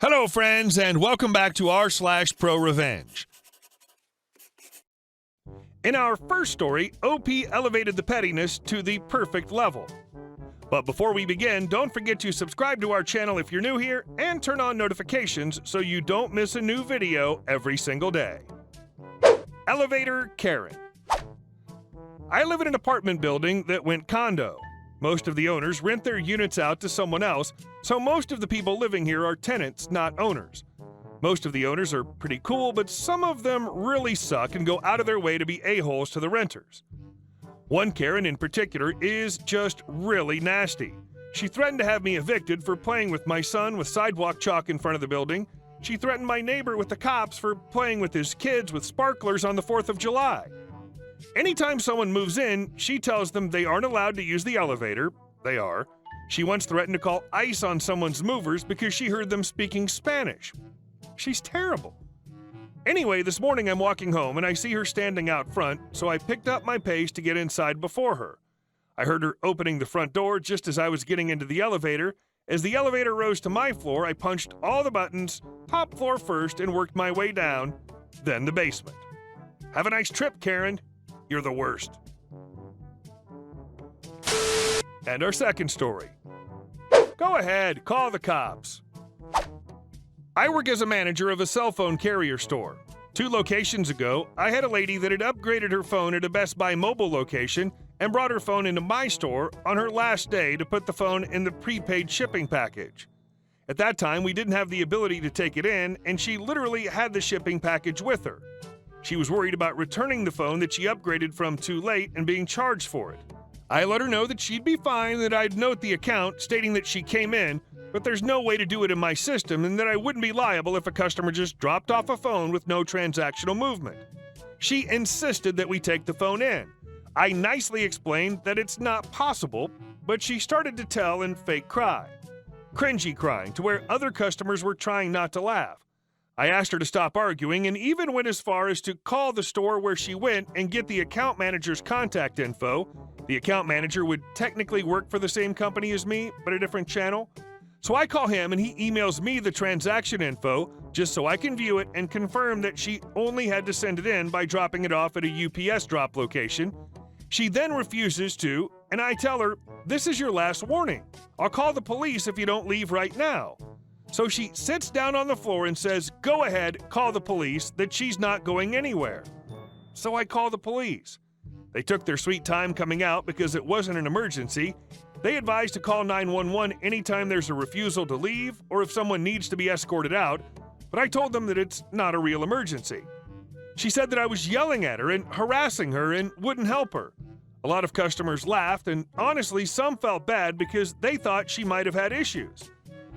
Hello, friends, and welcome back to r/ProRevenge. In our first story, OP elevated the pettiness to the perfect level. But before we begin, don't forget to subscribe to our channel if you're new here and turn on notifications so you don't miss a new video every single day. Elevator Karen. I live in an apartment building that went condo. Most of the owners rent their units out to someone else, so most of the people living here are tenants, not owners. Most of the owners are pretty cool, but some of them really suck and go out of their way to be a-holes to the renters. One Karen in particular is just really nasty. She threatened to have me evicted for playing with my son with sidewalk chalk in front of the building. She threatened my neighbor with the cops for playing with his kids with sparklers on the 4th of July. Anytime someone moves in, she tells them they aren't allowed to use the elevator. They are. She once threatened to call ICE on someone's movers because she heard them speaking Spanish. She's terrible. Anyway, this morning I'm walking home and I see her standing out front, so I picked up my pace to get inside before her. I heard her opening the front door just as I was getting into the elevator. As the elevator rose to my floor, I punched all the buttons, top floor first, and worked my way down, then the basement. Have a nice trip, Karen. You're the worst. And our second story. Go ahead, call the cops. I work as a manager of a cell phone carrier store. 2 locations ago, I had a lady that had upgraded her phone at a Best Buy mobile location and brought her phone into my store on her last day to put the phone in the prepaid shipping package. At that time, we didn't have the ability to take it in, and she literally had the shipping package with her. She was worried about returning the phone that she upgraded from too late and being charged for it. I let her know that she'd be fine, that I'd note the account stating that she came in, but there's no way to do it in my system and that I wouldn't be liable if a customer just dropped off a phone with no transactional movement. She insisted that we take the phone in. I nicely explained that it's not possible, but she started to tell and fake cry. Cringy crying to where other customers were trying not to laugh. I asked her to stop arguing and even went as far as to call the store where she went and get the account manager's contact info. The account manager would technically work for the same company as me, but a different channel. So I call him and he emails me the transaction info just so I can view it and confirm that she only had to send it in by dropping it off at a UPS drop location. She then refuses to, and I tell her, "This is your last warning. I'll call the police if you don't leave right now." So she sits down on the floor and says, "Go ahead, call the police," that she's not going anywhere. So I call the police. They took their sweet time coming out because it wasn't an emergency. They advised to call 911 anytime there's a refusal to leave or if someone needs to be escorted out, but I told them that it's not a real emergency. She said that I was yelling at her and harassing her and wouldn't help her. A lot of customers laughed, and honestly, some felt bad because they thought she might have had issues.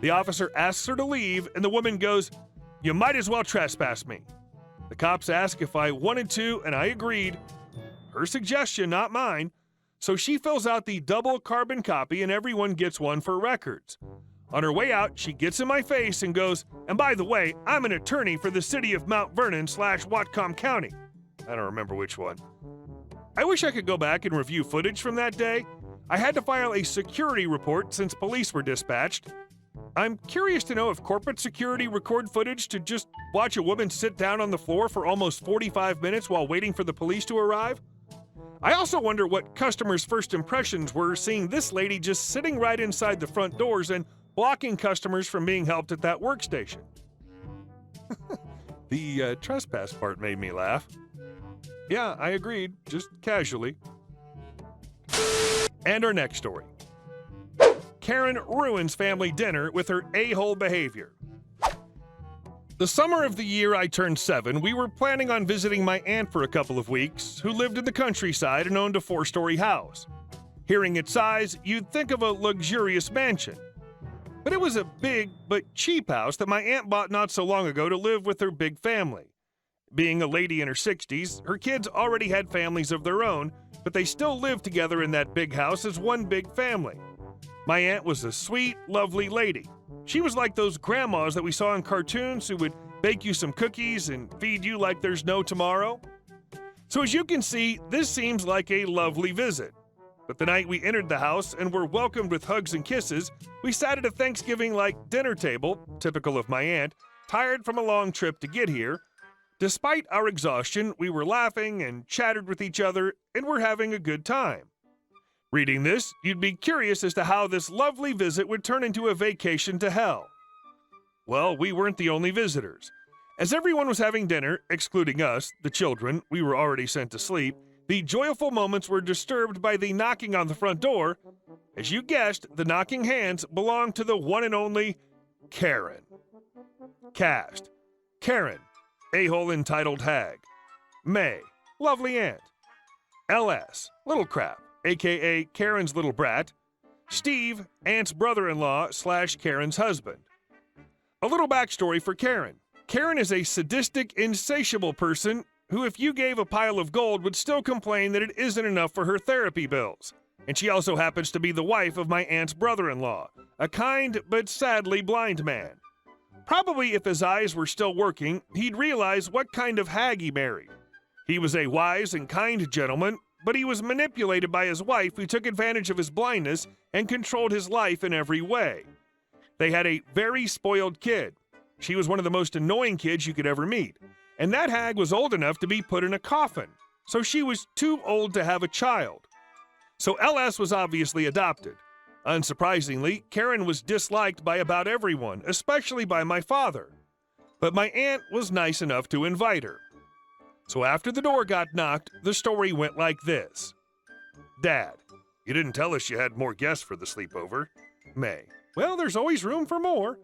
The officer asks her to leave, and the woman goes, "You might as well trespass me." The cops asked if I wanted to, and I agreed. Her suggestion, not mine. So she fills out the double carbon copy, and everyone gets one for records. On her way out, she gets in my face and goes, "And by the way, I'm an attorney for the city of Mount Vernon / Whatcom County." I don't remember which one. I wish I could go back and review footage from that day. I had to file a security report since police were dispatched. I'm curious to know if corporate security record footage to just watch a woman sit down on the floor for almost 45 minutes while waiting for the police to arrive. I also wonder what customers' first impressions were seeing this lady just sitting right inside the front doors and blocking customers from being helped at that workstation. The trespass part made me laugh. Yeah, I agreed, just casually. And our next story. Karen ruins family dinner with her a-hole behavior. The summer of the year I turned 7, we were planning on visiting my aunt for a couple of weeks, who lived in the countryside and owned a 4-story house. Hearing its size, you'd think of a luxurious mansion. But it was a big but cheap house that my aunt bought not so long ago to live with her big family. Being a lady in her 60s, her kids already had families of their own, but they still lived together in that big house as one big family. My aunt was a sweet, lovely lady. She was like those grandmas that we saw in cartoons who would bake you some cookies and feed you like there's no tomorrow. So as you can see, this seems like a lovely visit. But the night we entered the house and were welcomed with hugs and kisses, we sat at a Thanksgiving-like dinner table, typical of my aunt, tired from a long trip to get here. Despite our exhaustion, we were laughing and chattered with each other and were having a good time. Reading this, you'd be curious as to how this lovely visit would turn into a vacation to hell. Well, we weren't the only visitors. As everyone was having dinner, excluding us, the children, we were already sent to sleep, the joyful moments were disturbed by the knocking on the front door. As you guessed, the knocking hands belonged to the one and only Karen. Cast: Karen, a-hole entitled hag. May, lovely aunt. LS, little crap, aka Karen's little brat. Steve, aunt's brother-in-law / Karen's husband. A little backstory for Karen. Karen is a sadistic, insatiable person who, if you gave a pile of gold, would still complain that it isn't enough for her therapy bills. And she also happens to be the wife of my aunt's brother-in-law, a kind but sadly blind man. Probably if his eyes were still working, he'd realize what kind of hag he married. He was a wise and kind gentleman, but he was manipulated by his wife, who took advantage of his blindness and controlled his life in every way. They had a very spoiled kid. She was one of the most annoying kids you could ever meet. And that hag was old enough to be put in a coffin, so she was too old to have a child. So LS was obviously adopted. Unsurprisingly, Karen was disliked by about everyone, especially by my father. But my aunt was nice enough to invite her. So after the door got knocked, the story went like this. Dad: You didn't tell us you had more guests for the sleepover. May: Well, there's always room for more.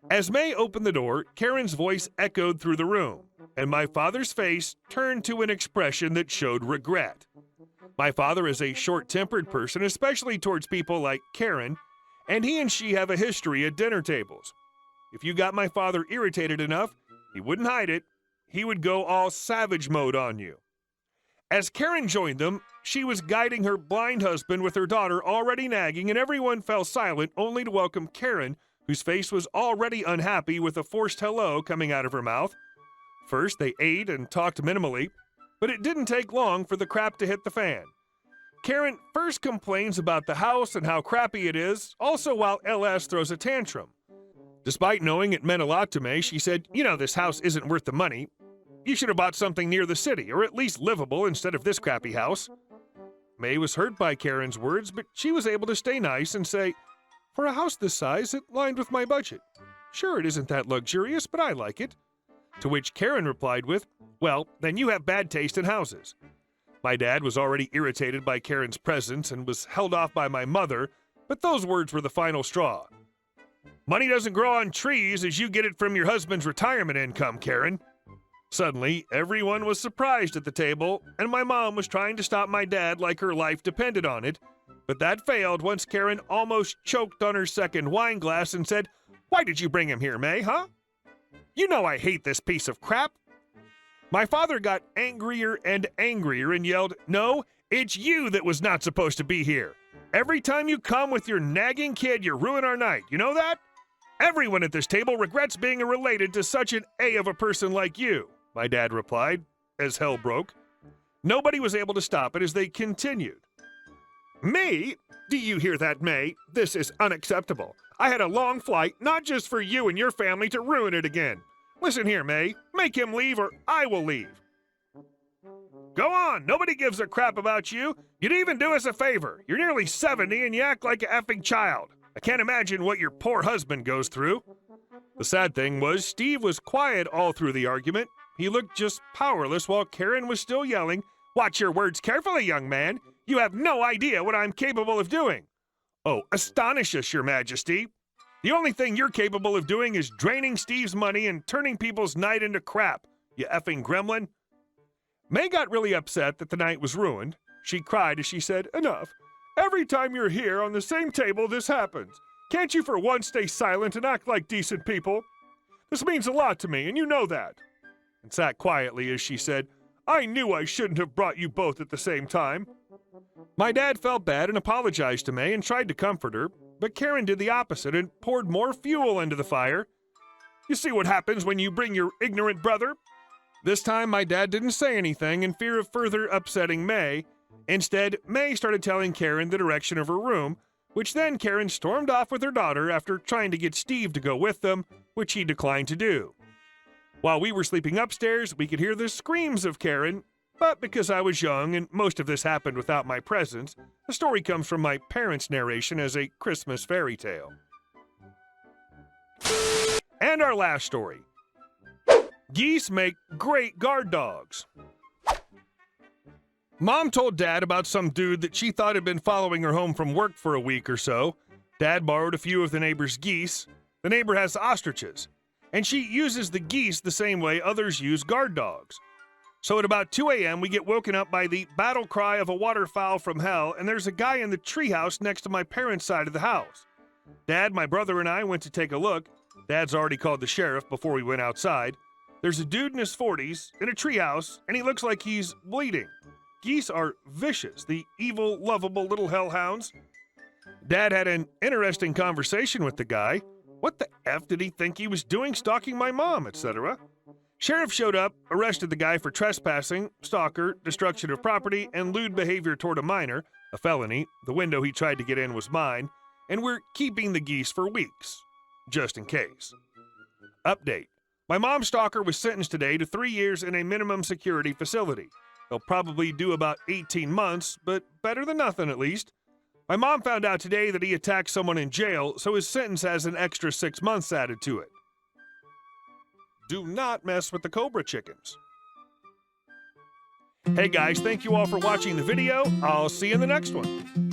As May opened the door, Karen's voice echoed through the room, and my father's face turned to an expression that showed regret. My father is a short-tempered person, especially towards people like Karen, and he and she have a history at dinner tables. If you got my father irritated enough, he wouldn't hide it. He would go all savage mode on you. As Karen joined them, she was guiding her blind husband with her daughter already nagging, and everyone fell silent only to welcome Karen, whose face was already unhappy with a forced hello coming out of her mouth. First, they ate and talked minimally, but it didn't take long for the crap to hit the fan. Karen first complains about the house and how crappy it is, also while LS throws a tantrum. Despite knowing it meant a lot to May, she said, "You know this house isn't worth the money. You should have bought something near the city, or at least livable instead of this crappy house." May was hurt by Karen's words, but she was able to stay nice and say, "For a house this size, it lined with my budget. Sure, it isn't that luxurious, but I like it." To which Karen replied with, "Well, then you have bad taste in houses." My dad was already irritated by Karen's presence and was held off by my mother, but those words were the final straw. "Money doesn't grow on trees as you get it from your husband's retirement income, Karen." Suddenly, everyone was surprised at the table, and my mom was trying to stop my dad like her life depended on it, but that failed once Karen almost choked on her second wine glass and said, "Why did you bring him here, May, huh? You know I hate this piece of crap." My father got angrier and angrier and yelled, "No, it's you that was not supposed to be here. Every time you come with your nagging kid, you ruin our night. You know that? Everyone at this table regrets being related to such an A of a person like you," my dad replied, as hell broke. Nobody was able to stop it as they continued. "Me? Do you hear that, May? This is unacceptable. I had a long flight, not just for you and your family to ruin it again. Listen here, May. Make him leave or I will leave." "Go on. Nobody gives a crap about you. You'd even do us a favor. You're nearly 70 and you act like an effing child. I can't imagine what your poor husband goes through." The sad thing was Steve was quiet all through the argument. He looked just powerless while Karen was still yelling, "Watch your words carefully, young man. You have no idea what I'm capable of doing." "Oh, astonish us, your majesty. The only thing you're capable of doing is draining Steve's money and turning people's night into crap, you effing gremlin." May got really upset that the night was ruined. She cried as she said, "Enough. Every time you're here on the same table, this happens. Can't you for once stay silent and act like decent people? This means a lot to me, and you know that." And sat quietly as she said, "I knew I shouldn't have brought you both at the same time." My dad felt bad and apologized to May and tried to comfort her, but Karen did the opposite and poured more fuel into the fire. "You see what happens when you bring your ignorant brother?" This time my dad didn't say anything in fear of further upsetting May, Instead, May started telling Karen the direction of her room, which then Karen stormed off with her daughter after trying to get Steve to go with them, which he declined to do. While we were sleeping upstairs, we could hear the screams of Karen, but because I was young and most of this happened without my presence, the story comes from my parents' narration as a Christmas fairy tale. And our last story. Geese make great guard dogs. Mom told Dad about some dude that she thought had been following her home from work for a week or so. Dad borrowed a few of the neighbor's geese. The neighbor has ostriches, and she uses the geese the same way others use guard dogs. So at about 2 a.m., we get woken up by the battle cry of a waterfowl from hell, and there's a guy in the treehouse next to my parents' side of the house. Dad, my brother, and I went to take a look. Dad's already called the sheriff before we went outside. There's a dude in his 40s in a treehouse, and he looks like he's bleeding. Geese are vicious, the evil, lovable little hellhounds. Dad had an interesting conversation with the guy. What the F did he think he was doing stalking my mom, etc.? Sheriff showed up, arrested the guy for trespassing, stalker, destruction of property, and lewd behavior toward a minor, a felony. The window he tried to get in was mine, and we're keeping the geese for weeks, just in case. Update. My mom's stalker was sentenced today to 3 years in a minimum security facility. They'll probably do about 18 months, but better than nothing at least. My mom found out today that he attacked someone in jail, so his sentence has an extra 6 months added to it. Do not mess with the cobra chickens. Hey guys, thank you all for watching the video. I'll see you in the next one.